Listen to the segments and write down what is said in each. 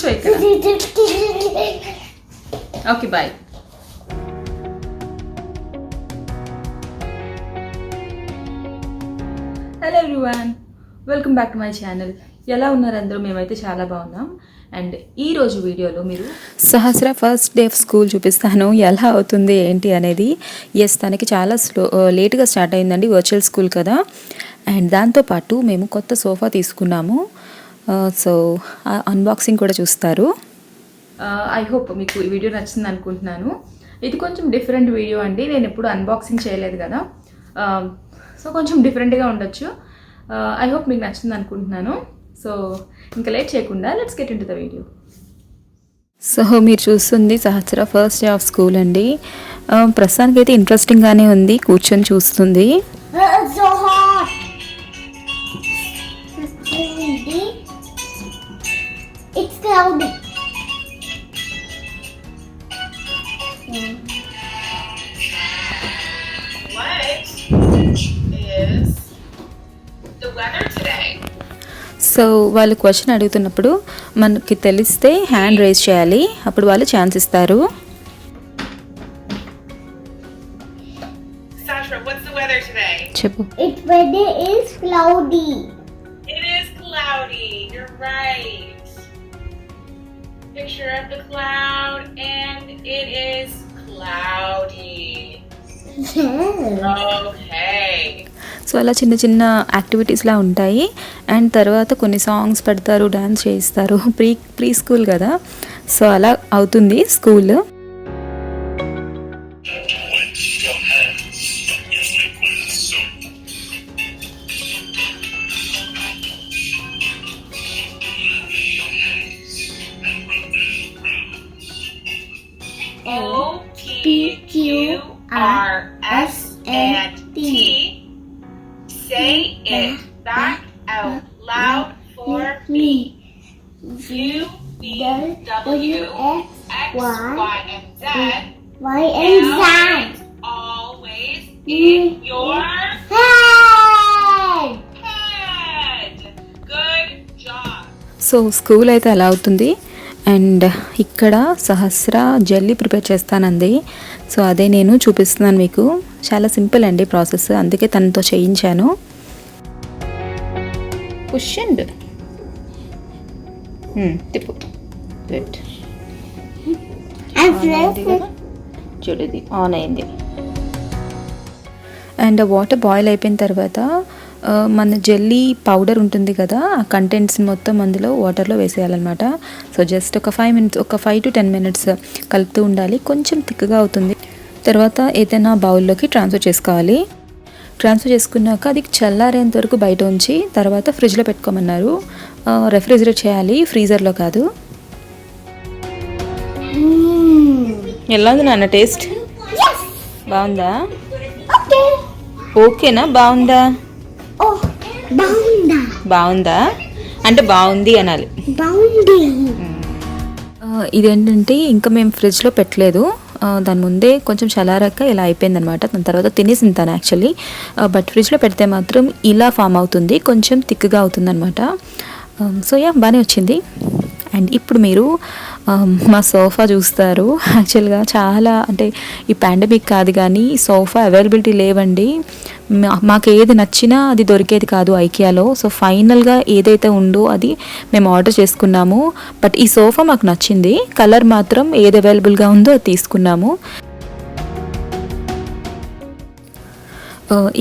కూర్చో ఇక్కడ. Okay bye. Hello everyone, welcome back to my channel. ఎలా ఉన్నారు అందరూ? మేమైతే చాలా బాగున్నాం. అండ్ ఈరోజు వీడియోలో మీరు సహస్ర ఫస్ట్ డే ఆఫ్ స్కూల్ చూపిస్తాను, ఎలా అవుతుంది ఏంటి అనేది. ఎస్, తనకి చాలా లేట్గా స్టార్ట్ అయిందండి, వర్చువల్ స్కూల్ కదా. అండ్ దాంతోపాటు మేము కొత్త సోఫా తీసుకున్నాము. సో అన్బాక్సింగ్ కూడా చూస్తారు. ఐ హోప్ మీకు ఈ వీడియో నచ్చింది అనుకుంటున్నాను. ఇది కొంచెం డిఫరెంట్ వీడియో అండి, నేను ఎప్పుడు అన్బాక్సింగ్ చేయలేదు కదా, సో కొంచెం డిఫరెంట్గా ఉండొచ్చు. ఐ హోప్ మీకు నచ్చింది అనుకుంటున్నాను. సో ఇంకా లేట్ చేయకుండా let's get into the video. So మీరు చూస్తుంది సహస్ర ఫస్ట్ డే ఆఫ్ స్కూల్ అండి. ప్రస్తుతానికి అయితే ఇంట్రెస్టింగ్గానే ఉంది, కూర్చొని చూస్తుంది. సో వాళ్ళు క్వశ్చన్ అడుగుతున్నప్పుడు మనకి తెలిస్తే హ్యాండ్ రేజ్ చేయాలి, అప్పుడు వాళ్ళు ఛాన్స్ ఇస్తారు. చెప్పు. Its weather is cloudy. It is cloudy. You're right. Picture of the cloud and it is cloudy. Okay. So అలా చిన్న చిన్న యాక్టివిటీస్లా ఉంటాయి. అండ్ తర్వాత కొన్ని సాంగ్స్ పెడతారు, డాన్స్ చేయిస్తారు. ప్రీ స్కూల్ కదా, సో అలా అవుతుంది school. O-P-Q-R-S-N-T. Say it back out loud for me. U-V-W, X, Y, and Z. Y and Z. Always in your Head. head. Good job. So school అయితే అలా అవుతుంది. And ఇక్కడ సహస్ర jelly prepare చేస్తానంది, so అదే నేను చూపిస్తున్నాను మీకు. చాలా సింపుల్ అండి ప్రాసెస్, అందుకే తనతో చేయించాను. పుష్ అండ్ తిప్పు. చూడది ఆన్ అయింది. అండ్ వాటర్ బాయిల్ అయిపోయిన తర్వాత మన జెల్లీ పౌడర్ ఉంటుంది కదా, ఆ కంటెంట్స్ మొత్తం అందులో వాటర్లో వేసేయాలన్నమాట. సో జస్ట్ ఒక 5 to 10 minutes కలుపుతూ ఉండాలి. కొంచెం థిక్గా అవుతుంది. తర్వాత ఏదైనా బౌల్లోకి ట్రాన్స్ఫర్ చేసుకోవాలి. ట్రాన్స్ఫర్ చేసుకున్నాక అది చల్లారేంత వరకు బయట ఉంచి తర్వాత ఫ్రిడ్జ్లో పెట్టుకోమన్నారు. రెఫ్రిజిరేట్ చేయాలి, ఫ్రీజర్లో కాదు. ఎలా ఉంది నాన్న టేస్ట్? బాగుందా? ఓకేనా? బాగుందా? బాగుందా అంటే బాగుంది అనాలి. ఇదేంటంటే ఇంకా మేము ఫ్రిడ్జ్లో పెట్టలేదు, దాని ముందే కొంచెం చల్లారాక ఇలా అయిపోయిందనమాట. దాని తర్వాత తినేసింది తను యాక్చువల్లీ. బట్ ఫ్రిడ్జ్లో పెడితే మాత్రం ఇలా ఫామ్ అవుతుంది, కొంచెం థిక్గా అవుతుంది అనమాట. సో యా, బాగానే వచ్చింది. అండ్ ఇప్పుడు మీరు మా సోఫా చూస్తారు. యాక్చువల్గా చాలా అంటే ఈ పాండమిక్ కాదు కానీ సోఫా అవైలబిలిటీ లేవండి. మాకు ఏది నచ్చినా అది దొరికేది కాదు ఐకియాలో. సో ఫైనల్గా ఏదైతే ఉందో అది మేము ఆర్డర్ చేసుకున్నాము. బట్ ఈ సోఫా మాకు నచ్చింది, కలర్ మాత్రం ఏది అవైలబుల్గా ఉందో అది తీసుకున్నాము.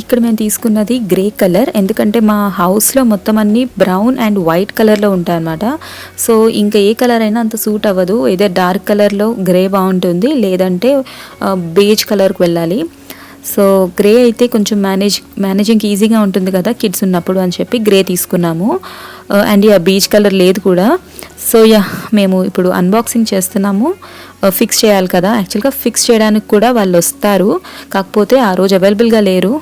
ఇక్కడ మేము తీసుకున్నది గ్రే కలర్, ఎందుకంటే మా హౌస్లో మొత్తం అన్నీ బ్రౌన్ అండ్ వైట్ కలర్లో ఉంటాయన్నమాట. సో ఇంకా ఏ కలర్ అయినా అంత సూట్ అవ్వదు. ఏదో డార్క్ కలర్లో గ్రే బాగుంటుంది, లేదంటే బేజ్ కలర్కి వెళ్ళాలి. సో గ్రే అయితే కొంచెం మేనేజింగ్ ఈజీగా ఉంటుంది కదా కిడ్స్ ఉన్నప్పుడు అని చెప్పి గ్రే తీసుకున్నాము. అండ్ బీచ్ కలర్ లేదు కూడా. సో మేము ఇప్పుడు అన్బాక్సింగ్ చేస్తున్నాము. ఫిక్స్ చేయాలి కదా, యాక్చువల్గా ఫిక్స్ చేయడానికి కూడా వాళ్ళు వస్తారు, కాకపోతే ఆ రోజు అవైలబుల్గా లేరు.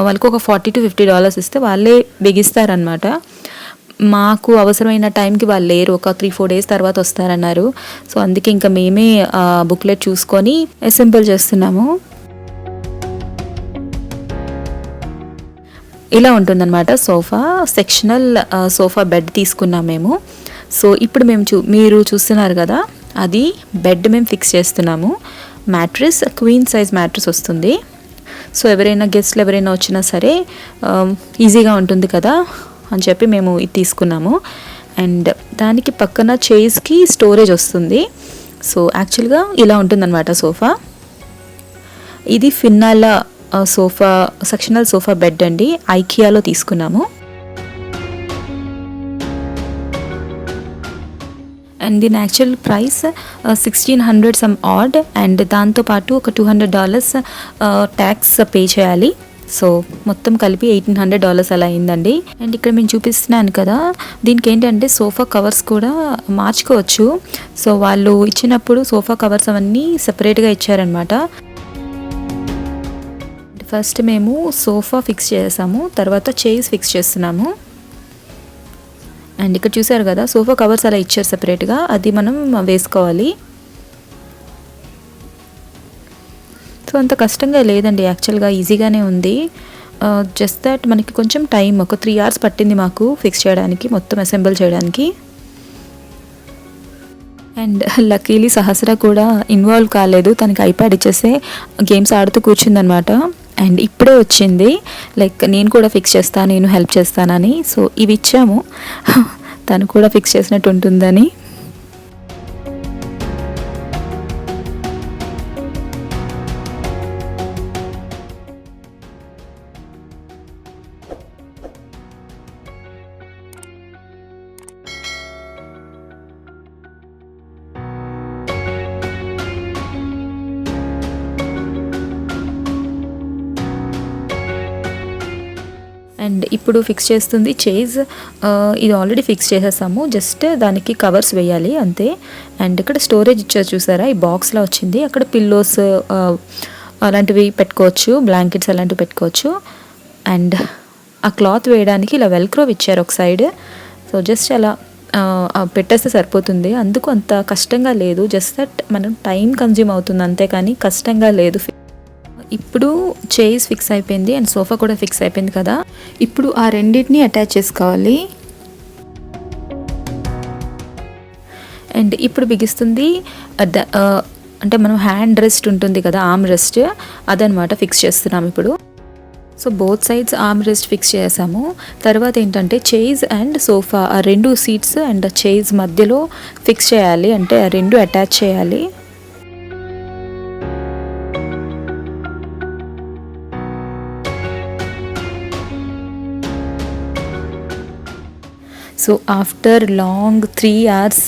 వాళ్ళకు ఒక $40 to $50 ఇస్తే వాళ్ళే బిగిస్తారనమాట. మాకు అవసరమైన టైంకి వాళ్ళు లేరు, ఒక 3-4 days తర్వాత వస్తారన్నారు. సో అందుకే ఇంకా మేమే బుక్లెట్ చూసుకొని అసెంబుల్ చేస్తున్నాము. ఇలా ఉంటుందన్నమాట సోఫా. సెక్షనల్ సోఫా బెడ్ తీసుకున్నాం మేము. సో ఇప్పుడు మీరు చూస్తున్నారు కదా, అది బెడ్ మేము ఫిక్స్ చేస్తున్నాము. మ్యాట్రిస్ క్వీన్ సైజ్ మ్యాట్రిస్ వస్తుంది. సో ఎవరైనా గెస్ట్లు ఎవరైనా వచ్చినా సరే ఈజీగా ఉంటుంది కదా అని చెప్పి మేము ఇది తీసుకున్నాము. అండ్ దానికి పక్కన చైర్స్కి స్టోరేజ్ వస్తుంది. సో యాక్చువల్గా ఇలా ఉంటుందన్నమాట సోఫా. ఇది Finnala sofa, sectional sofa bed అండి, ఐకియాలో తీసుకున్నాము. అండ్ దీని actual price 1600 some odd, and దాంతోపాటు ఒక $200 ట్యాక్స్ పే చేయాలి. సో మొత్తం కలిపి $1800 అలా అయిందండి. అండ్ ఇక్కడ మేము చూపిస్తున్నాను కదా, దీనికి ఏంటంటే సోఫా కవర్స్ కూడా మార్చుకోవచ్చు. సో వాళ్ళు ఇచ్చినప్పుడు సోఫా కవర్స్ అవన్నీ సెపరేట్గా ఇచ్చారనమాట. ఫస్ట్ మేము సోఫా ఫిక్స్ చేసాము, తర్వాత చైర్స్ ఫిక్స్ చేస్తున్నాము. అండ్ ఇక్కడ చూసారు కదా, సోఫా కవర్స్ అలా ఇచ్చారు సెపరేట్గా, అది మనం వేసుకోవాలి. సో అంత కష్టంగా లేదండి, యాక్చువల్గా ఈజీగానే ఉంది. జస్ట్ దట్ మనకి కొంచెం టైం, ఒక 3 hours పట్టింది మాకు ఫిక్స్ చేయడానికి, మొత్తం అసెంబుల్ చేయడానికి. అండ్ లక్కీలీ సహస్ర కూడా ఇన్వాల్వ్ కాలేదు, తనకి ఐప్యాడ్ ఇచ్చేస్తే గేమ్స్ ఆడుతూ కూర్చుందనమాట. అండ్ ఇప్పుడే వచ్చింది, లైక్ నేను కూడా ఫిక్స్ చేస్తాను, నేను హెల్ప్ చేస్తానని. సో ఇవి ఇచ్చాము, తను కూడా ఫిక్స్ చేసినట్టు ఉంటుందని. అండ్ ఇప్పుడు ఫిక్స్ చేస్తుంది చైర్స్. ఇది ఆల్రెడీ ఫిక్స్ చేసేసాము, జస్ట్ దానికి కవర్స్ వేయాలి అంతే. అండ్ ఇక్కడ స్టోరేజ్ ఇచ్చారు చూసారా, ఈ బాక్స్లో వచ్చింది. అక్కడ పిల్లోస్ అలాంటివి పెట్టుకోవచ్చు, బ్లాంకెట్స్ అలాంటివి పెట్టుకోవచ్చు. అండ్ ఆ క్లాత్ వేయడానికి ఇలా వెల్క్రో ఇచ్చారు ఒక సైడ్. సో జస్ట్ అలా పెట్టేస్తే సరిపోతుంది, అందుకు అంత కష్టంగా లేదు. జస్ట్ దట్ మనం టైం కన్జ్యూమ్ అవుతుంది అంతే, కానీ కష్టంగా లేదు. ఇప్పుడు చైర్స్ ఫిక్స్ అయిపోయింది అండ్ సోఫా కూడా ఫిక్స్ అయిపోయింది కదా, ఇప్పుడు ఆ రెండింటిని అటాచ్ చేసుకోవాలి. అండ్ ఇప్పుడు బిగిస్తుంది అంటే మనం హ్యాండ్ రెస్ట్ ఉంటుంది కదా, ఆర్మ్ రెస్ట్, అదనమాట ఫిక్స్ చేస్తున్నాం ఇప్పుడు. So both sides arm rest fix చేసాము. తర్వాత ఏంటంటే చైర్స్ అండ్ సోఫా, ఆ 2 సీట్స్ అండ్ చైర్స్ మధ్యలో ఫిక్స్ చేయాలి, అంటే ఆ 2 అటాచ్ చేయాలి. సో ఆఫ్టర్ లాంగ్ 3 hours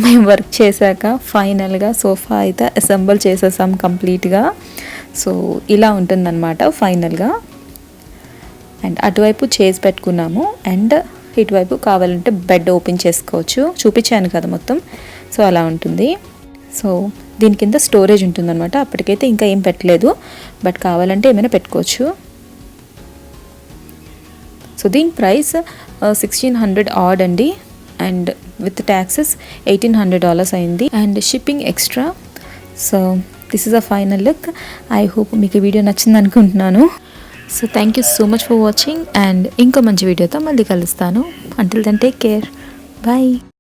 మేము వర్క్ చేశాక ఫైనల్గా సోఫా అయితే అసెంబుల్ చేసేసాం కంప్లీట్గా. సో ఇలా ఉంటుందన్నమాట ఫైనల్గా. అండ్ అటువైపు చైర్స్ పెట్టుకున్నాము, అండ్ ఇటువైపు కావాలంటే బెడ్ ఓపెన్ చేసుకోవచ్చు, చూపించాను కదా మొత్తం. సో అలా ఉంటుంది. సో దీని కింద స్టోరేజ్ ఉంటుందన్నమాట. అప్పటికైతే ఇంకా ఏం పెట్టలేదు, బట్ కావాలంటే ఏమైనా పెట్టుకోవచ్చు. సో దీని ప్రైస్ 1600 ఆడ్ అండి, అండ్ విత్ ట్యాక్సెస్ $1800 అయింది, and shipping extra. So this is a final look. I hope మీకు ఈ వీడియో నచ్చింది అనుకుంటున్నాను. So thank you so much for watching, and ఇంకో మంచి వీడియోతో మళ్ళీ కలుస్తాను. Until then take care, bye.